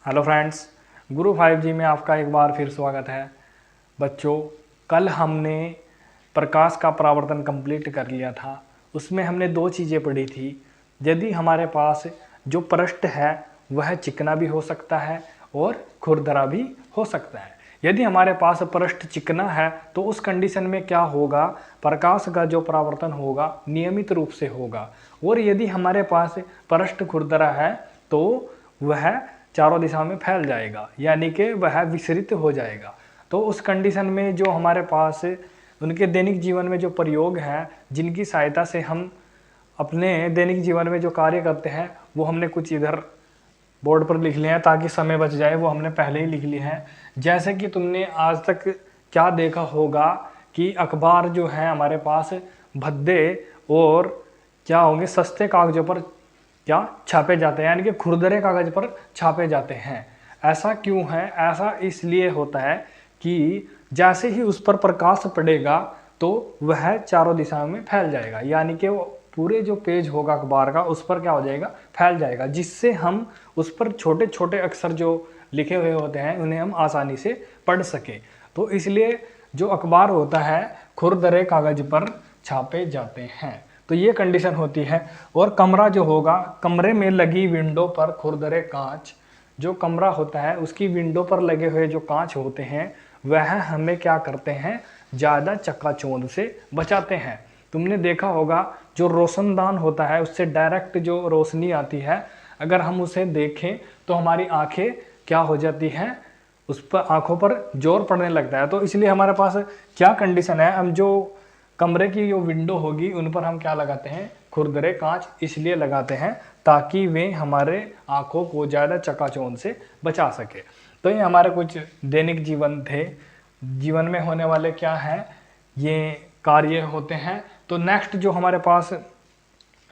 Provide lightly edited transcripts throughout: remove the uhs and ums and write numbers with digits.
Hello friends, गुरु 5G में आपका एक बार फिर स्वागत है। बच्चों, कल हमने प्रकाश का परावर्तन कंप्लीट कर लिया था। उसमें हमने दो चीज़ें पढ़ी थी। यदि हमारे पास जो पृष्ठ है वह चिकना भी हो सकता है और खुरदरा भी हो सकता है। यदि हमारे पास पृष्ठ चिकना है तो उस कंडीशन में क्या होगा, प्रकाश का जो परावर्तन होगा नियमित रूप से होगा। और यदि हमारे पास पृष्ठ खुरदरा है तो वह चारों दिशा में फैल जाएगा, यानी कि वह विसरित हो जाएगा। तो उस कंडीशन में जो हमारे पास उनके दैनिक जीवन में जो प्रयोग हैं, जिनकी सहायता से हम अपने दैनिक जीवन में जो कार्य करते हैं, वो हमने कुछ इधर बोर्ड पर लिख लिए हैं ताकि समय बच जाए। वो हमने पहले ही लिख लिए हैं। जैसे कि तुमने आज तक क्या देखा होगा कि अखबार जो है हमारे पास भद्दे और क्या होंगे, सस्ते कागजों पर क्या छापे जाते हैं, यानी कि खुरदरे कागज पर छापे जाते हैं। ऐसा क्यों है? ऐसा इसलिए होता है कि जैसे ही उस पर प्रकाश पड़ेगा तो वह चारों दिशाओं में फैल जाएगा, यानी कि वो पूरे जो पेज होगा अखबार का उस पर क्या हो जाएगा, फैल जाएगा, जिससे हम उस पर छोटे छोटे अक्षर जो लिखे हुए होते हैं उन्हें हम आसानी से पढ़ सकें। तो इसलिए जो अखबार होता है खुरदरे कागज पर छापे जाते हैं। तो ये कंडीशन होती है। और कमरा जो होगा, कमरे में लगी विंडो पर खुरदरे कांच, जो कमरा होता है उसकी विंडो पर लगे हुए जो कांच होते हैं वह हमें क्या करते हैं, ज़्यादा चकाचौंध से बचाते हैं। तुमने देखा होगा जो रोशनदान होता है उससे डायरेक्ट जो रोशनी आती है, अगर हम उसे देखें तो हमारी आंखें क्या हो जाती हैं, उस पर आंखों पर जोर पड़ने लगता है। तो इसलिए हमारे पास क्या कंडीशन है, हम जो कमरे की जो विंडो होगी उन पर हम क्या लगाते हैं, खुरदरे कांच इसलिए लगाते हैं ताकि वे हमारे आंखों को ज़्यादा चकाचौंध से बचा सके। तो ये हमारे कुछ दैनिक जीवन थे, जीवन में होने वाले क्या हैं ये कार्य होते हैं। तो नेक्स्ट जो हमारे पास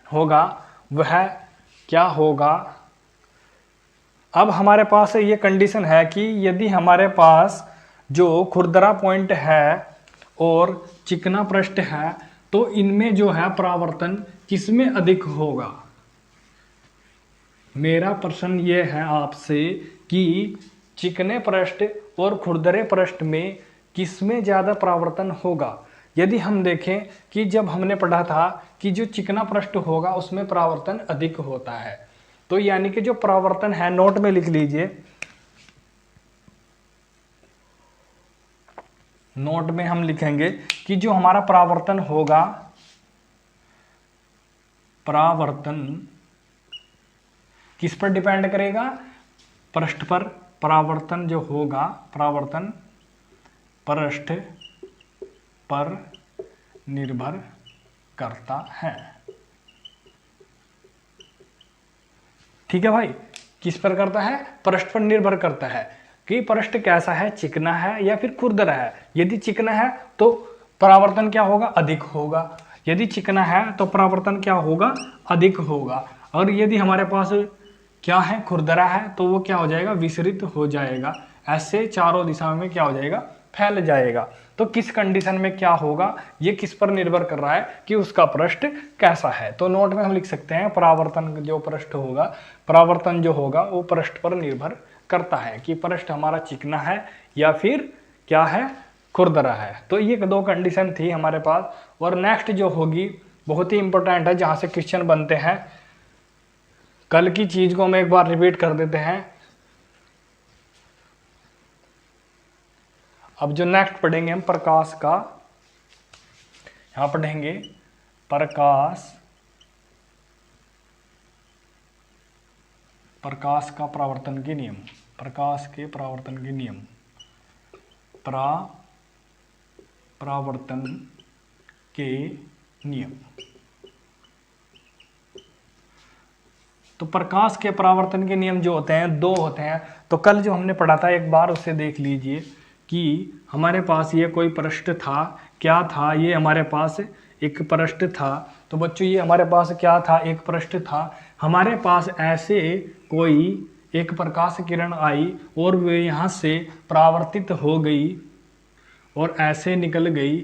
होगा वह क्या होगा, अब हमारे पास ये कंडीशन है कि यदि हमारे पास जो खुरदरा पॉइंट है और चिकना पृष्ठ है तो इनमें जो है परावर्तन किसमें अधिक होगा। मेरा प्रश्न ये है आपसे कि चिकने पृष्ठ और खुरदरे पृष्ठ में किसमें ज़्यादा परावर्तन होगा। यदि हम देखें कि जब हमने पढ़ा था कि जो चिकना पृष्ठ होगा उसमें परावर्तन अधिक होता है, तो यानी कि जो परावर्तन है, नोट में लिख लीजिए, नोट में हम लिखेंगे कि जो हमारा परावर्तन होगा, परावर्तन किस पर डिपेंड करेगा, पृष्ठ पर। परावर्तन जो होगा, परावर्तन पृष्ठ पर निर्भर करता है। ठीक है भाई, किस पर करता है, पृष्ठ पर निर्भर करता है कि पृष्ठ कैसा है, चिकना है या फिर खुरदरा है। यदि चिकना है तो परावर्तन क्या होगा, अधिक होगा। यदि चिकना है तो परावर्तन क्या होगा, अधिक होगा। और यदि हमारे पास क्या है, खुरदरा है, तो वो क्या हो जाएगा, विसरित हो जाएगा। ऐसे चारों दिशाओं में क्या हो जाएगा, फैल जाएगा। तो किस कंडीशन में क्या होगा, ये किस पर निर्भर कर रहा है कि उसका पृष्ठ कैसा है। तो नोट में हम लिख सकते हैं परावर्तन जो पृष्ठ होगा, परावर्तन जो होगा वो पृष्ठ पर निर्भर करता है कि पृष्ठ हमारा चिकना है या फिर क्या है, खुरदरा है। तो ये दो कंडीशन थी हमारे पास। और नेक्स्ट जो होगी बहुत ही इंपॉर्टेंट है, जहां से क्वेश्चन बनते हैं। कल की चीज को हम एक बार रिपीट कर देते हैं। अब जो नेक्स्ट पढ़ेंगे हम प्रकाश का, यहां पढ़ेंगे प्रकाश का परावर्तन के नियम, प्रकाश के परावर्तन के नियम, परावर्तन के नियम। तो प्रकाश के परावर्तन के नियम जो होते हैं दो होते हैं। तो कल जो हमने पढ़ा था एक बार उसे देख लीजिए कि हमारे पास ये कोई पृष्ठ था, क्या था, ये हमारे पास एक पृष्ठ था। तो बच्चों ये हमारे पास क्या था, एक पृष्ठ था। हमारे पास ऐसे कोई एक प्रकाश किरण आई और वे यहाँ से परावर्तित हो गई और ऐसे निकल गई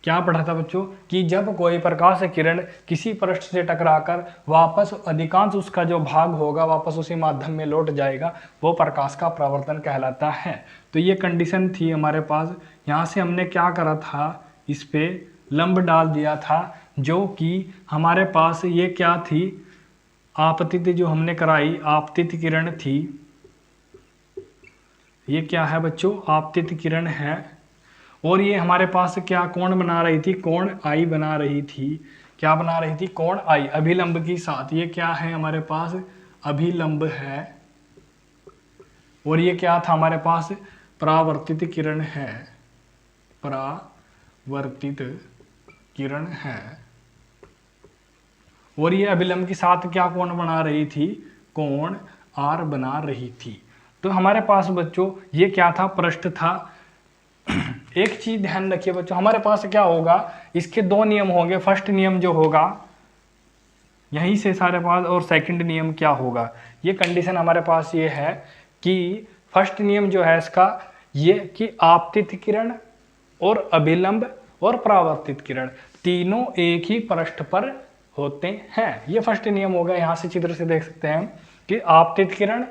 क्या पढ़ा था बच्चों कि जब कोई प्रकाश किरण किसी पृष्ठ से टकराकर वापस अधिकांश उसका जो भाग होगा वापस उसी माध्यम में लौट जाएगा, वो प्रकाश का परावर्तन कहलाता है। तो ये कंडीशन थी हमारे पास। यहाँ से हमने क्या करा था, इस पे लंब डाल दिया था, जो कि हमारे पास ये क्या थी, आपतित जो हमने कराई आपतित किरण थी। ये क्या है बच्चों, आपतित किरण है। और ये हमारे पास क्या कोण बना रही थी, कोण आई बना रही थी। क्या बना रही थी, कोण आई अभिलंब के साथ। ये क्या है हमारे पास, अभिलंब है। और ये क्या था हमारे पास, परावर्तित किरण है, परावर्तित किरण है। और ये अभिलंब के साथ क्या कोण बना रही थी, कोण आर बना रही थी। तो हमारे पास बच्चों ये क्या था, पृष्ठ था। एक चीज ध्यान रखिए बच्चों, हमारे पास क्या होगा, इसके दो नियम होंगे। फर्स्ट नियम जो होगा यहीं से सारे पास, और सेकंड नियम क्या होगा, ये कंडीशन हमारे पास ये है कि फर्स्ट नियम जो है इसका ये कि आपतित किरण और अभिलंब और परावर्तित किरण तीनों एक ही पृष्ठ पर होते हैं। ये फर्स्ट नियम होगा। यहाँ से चित्र से देख सकते हैं कि आपतित किरण,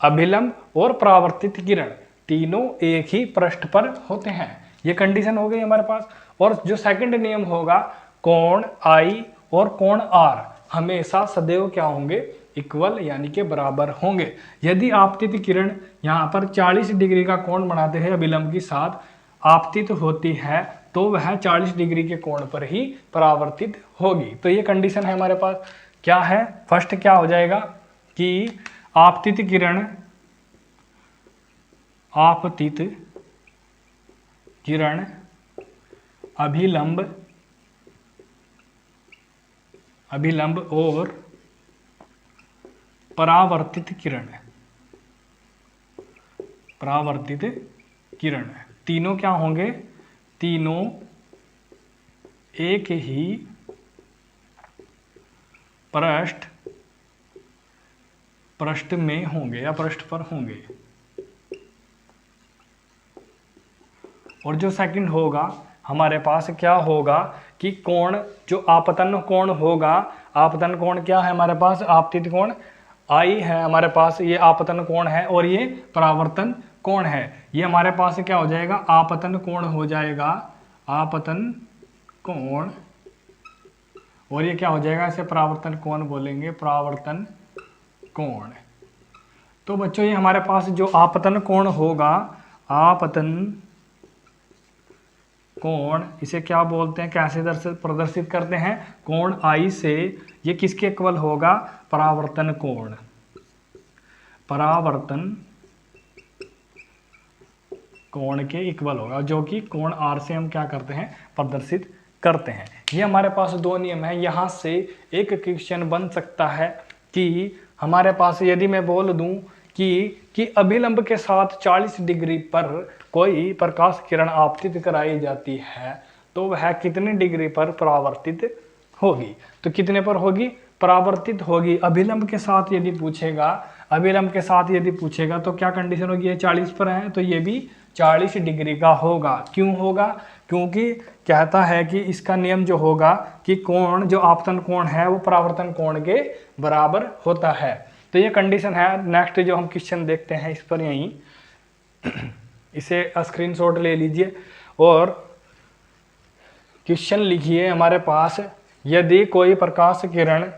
अभिलंब और परावर्तित किरण तीनों एक ही पृष्ठ पर होते हैं। ये कंडीशन हो गई हमारे पास। और जो सेकंड नियम होगा, कोण आई और कोण आर हमेशा सदैव क्या होंगे, इक्वल यानी कि बराबर होंगे। यदि आपतित किरण यहाँ पर 40 डिग्री का कोण बनाते हैं अभिलंब के साथ, आपतित होती है तो वह 40 डिग्री के कोण पर ही परावर्तित होगी। तो ये कंडीशन है हमारे पास। क्या है, फर्स्ट क्या हो जाएगा कि आपतित किरण, आपतित किरण अभिलंब, अभिलंब और परावर्तित किरण, परावर्तित किरण तीनों क्या होंगे, तीनों एक ही पृष्ठ में होंगे या पृष्ठ पर होंगे। और जो सेकंड होगा हमारे पास क्या होगा कि कोण, जो आपतन कोण होगा, आपतन कोण क्या है हमारे पास, आपतित कोण आई है हमारे पास, ये आपतन कोण है। और ये परावर्तन कोण है। ये हमारे पास क्या हो जाएगा, आपतन कोण हो जाएगा, आपतन कोण। और ये क्या हो जाएगा, इसे परावर्तन कोण बोलेंगे, परावर्तन कोण। तो बच्चों ये हमारे पास जो आपतन कोण होगा, आपतन कोण, इसे क्या बोलते हैं, कैसे प्रदर्शित करते हैं, कोण आई से ये किसके इक्वल होगा, परावर्तन कोण, परावर्तन कोण के इक्वल होगा, जो कि कोण आर से हम क्या करते हैं, प्रदर्शित करते हैं। ये हमारे पास दो नियम है। यहाँ से एक क्वेश्चन बन सकता है कि हमारे पास यदि मैं बोल दूं कि अभिलंब के साथ 40 डिग्री पर कोई प्रकाश किरण आपतित कराई जाती है तो वह कितने डिग्री पर परावर्तित होगी, तो कितने पर होगी, परावर्तित होगी। अभिलंब के साथ यदि पूछेगा, अभिलंब के साथ यदि पूछेगा तो क्या कंडीशन होगी, ये 40 पर है तो ये भी 40 डिग्री का होगा। क्यों होगा, क्योंकि कहता है कि इसका नियम जो होगा कि कोण, जो आपतन कोण है वो परावर्तन कोण के बराबर होता है। तो ये कंडीशन है। नेक्स्ट जो हम क्वेश्चन देखते हैं इस पर, यहीं इसे स्क्रीनशॉट ले लीजिए और क्वेश्चन लिखिए हमारे पास, यदि कोई प्रकाश किरण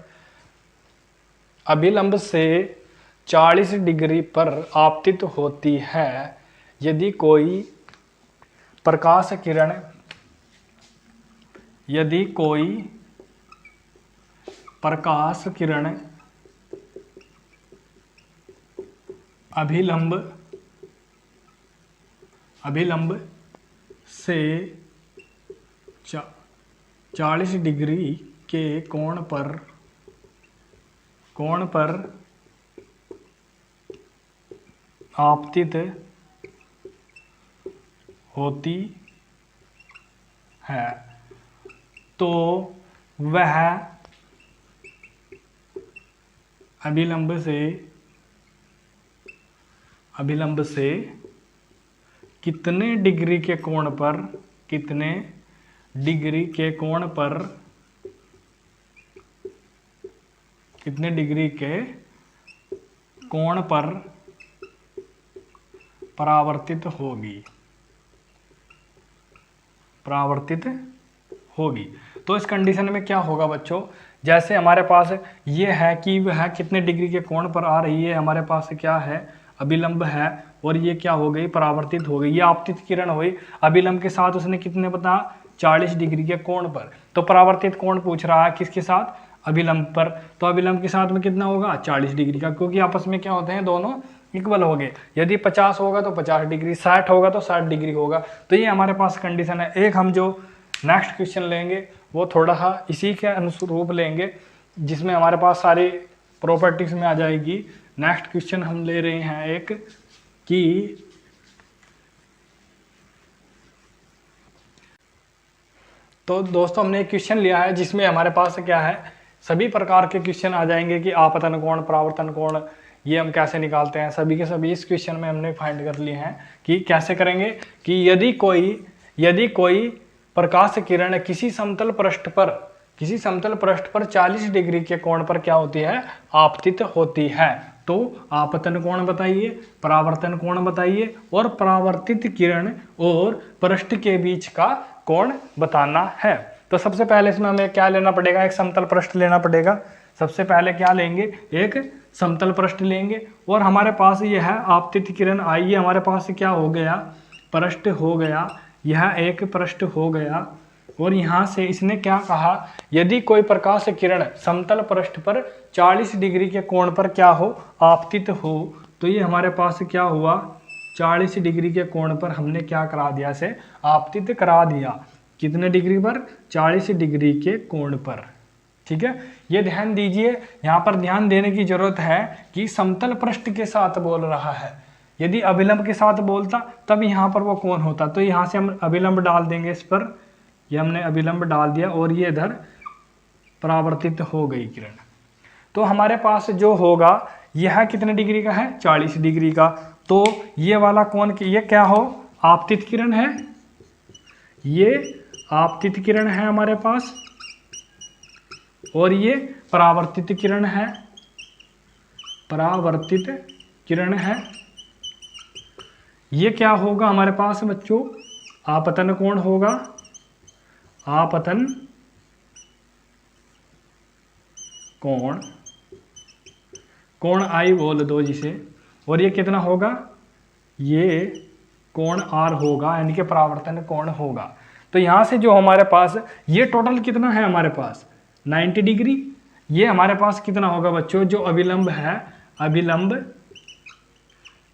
अभिलंब से 40 डिग्री पर आपतित होती है, यदि कोई प्रकाश किरण, यदि कोई प्रकाश किरण अभिलंब से 40 डिग्री के कोण पर आपतित होती है तो वह अभिलंब से कितने डिग्री के कोण पर, कितने डिग्री के कोण पर, कितने डिग्री के कोण पर परावर्तित होगी, परावर्तित होगी। तो इस कंडीशन में क्या होगा बच्चों, जैसे हमारे पास ये है कि वह कितने डिग्री के कोण पर आ रही है, हमारे पास क्या है, अभिलंब है, और ये क्या हो गई, परावर्तित हो गई। ये आपतित किरण हुई, अभिलंब के साथ उसने कितने बता, 40 डिग्री के कोण पर। तो परावर्तित कोण पूछ रहा है किसके साथ, अभिलंब पर। तो अभिलंब के साथ में कितना होगा, 40 डिग्री का, क्योंकि आपस में क्या होते हैं, दोनों इक्वल हो गए। यदि 50 होगा तो 50 डिग्री, 60 होगा तो 60 डिग्री होगा। तो ये हमारे पास कंडीशन है। एक हम जो नेक्स्ट क्वेश्चन लेंगे वो थोड़ा सा इसी के अनुरूप लेंगे, जिसमें हमारे पास सारी प्रॉपर्टीज में आ जाएगी। नेक्स्ट क्वेश्चन हम ले रहे हैं एक कि तो दोस्तों हमने एक क्वेश्चन लिया है जिसमें हमारे पास क्या है, सभी प्रकार के क्वेश्चन आ जाएंगे कि आपतन कोण, परावर्तन कोण, ये हम कैसे निकालते हैं, सभी के सभी इस क्वेश्चन में हमने फाइंड कर लिए हैं कि कैसे करेंगे। कि यदि कोई प्रकाश किरण किसी समतल पृष्ठ पर 40 डिग्री के कोण पर क्या होती है, आपतित होती है, तो आपतन कोण बताइए, परावर्तन कोण बताइए, और परावर्तित किरण और पृष्ठ के बीच का कोण बताना है। तो सबसे पहले इसमें हमें क्या लेना पड़ेगा, एक समतल पृष्ठ लेना पड़ेगा। सबसे पहले क्या लेंगे, एक समतल पृष्ठ लेंगे, और हमारे पास यह है आपतित किरण आई, ये हमारे पास क्या हो गया, पृष्ठ हो गया, यह एक पृष्ठ हो गया। और यहाँ से इसने क्या कहा, यदि कोई प्रकाश किरण समतल पृष्ठ पर 40 डिग्री के कोण पर क्या हो, आपतित हो, तो ये हमारे पास क्या हुआ, 40 डिग्री के कोण पर हमने क्या करा दिया, इसे आपतित करा दिया। कितने डिग्री पर, 40 डिग्री के कोण पर। ठीक है, ये ध्यान दीजिए, यहाँ पर ध्यान देने की जरूरत है कि समतल पृष्ठ के साथ बोल रहा है। यदि अभिलंब के साथ बोलता तब यहाँ पर वो कोण होता। तो यहाँ से हम अभिलंब डाल देंगे इस पर, ये हमने अभिलंब डाल दिया, और ये इधर परावर्तित हो गई किरण। तो हमारे पास जो होगा यह कितने डिग्री का है, 40 डिग्री का। तो ये वाला कोण, ये क्या हो, आपतित किरण है, ये आपतित किरण है हमारे पास, और ये परावर्तित किरण है, परावर्तित किरण है। ये क्या होगा हमारे पास बच्चों, आपतन कोण होगा, आपतन कोण, कोण आई बोल दो जिसे। और ये कितना होगा, ये कोण आर होगा, यानी कि परावर्तन कोण होगा। तो यहां से जो हमारे पास ये टोटल कितना है, हमारे पास 90 डिग्री। ये हमारे पास कितना होगा बच्चों, जो अभिलंब है, अभिलंब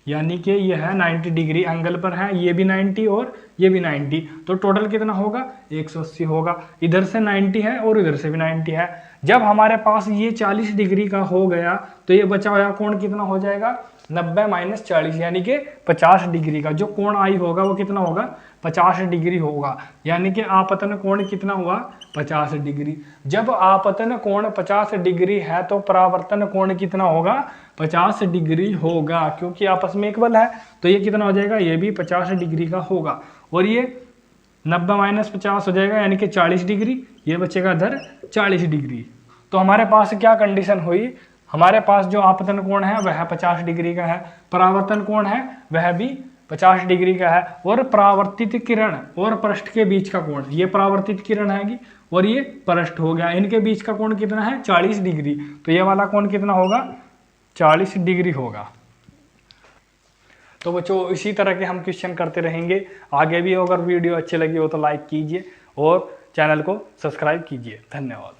यानी कि यह है 90 डिग्री एंगल पर है, ये भी 90 और ये भी 90, तो टोटल कितना होगा, 180 होगा। इधर से 90 है और इधर से भी 90 है। जब हमारे पास ये 40 डिग्री का हो गया तो ये बचा हुआ कोण कितना हो जाएगा, 90 माइनस 40, यानी कि 50 डिग्री का जो कोण आई होगा वो कितना होगा, 50 डिग्री होगा। यानी कि आपतन कोण कितना हुआ, 50 डिग्री। जब आपतन कोण 50 डिग्री है तो परावर्तन कोण कितना होगा, 50 डिग्री होगा, क्योंकि आपस में इक्वल है। तो ये कितना हो जाएगा, ये भी 50 डिग्री का होगा। और ये 90 माइनस 50 हो जाएगा, यानी कि 40 डिग्री, ये बचेगा इधर 40 डिग्री। तो हमारे पास क्या कंडीशन हुई, हमारे पास जो आपतन कोण है वह 50 डिग्री का है, परावर्तन कोण है वह भी 50 डिग्री का है, और परावर्तित किरण और पृष्ठ के बीच का कोण, ये परावर्तित किरण है और ये पृष्ठ हो गया, इनके बीच का कोण कितना है, 40 डिग्री। तो ये वाला कोण कितना होगा, 40 डिग्री होगा। तो बच्चों इसी तरह के हम क्वेश्चन करते रहेंगे आगे भी। अगर वीडियो अच्छी लगी हो तो लाइक कीजिए और चैनल को सब्सक्राइब कीजिए। धन्यवाद।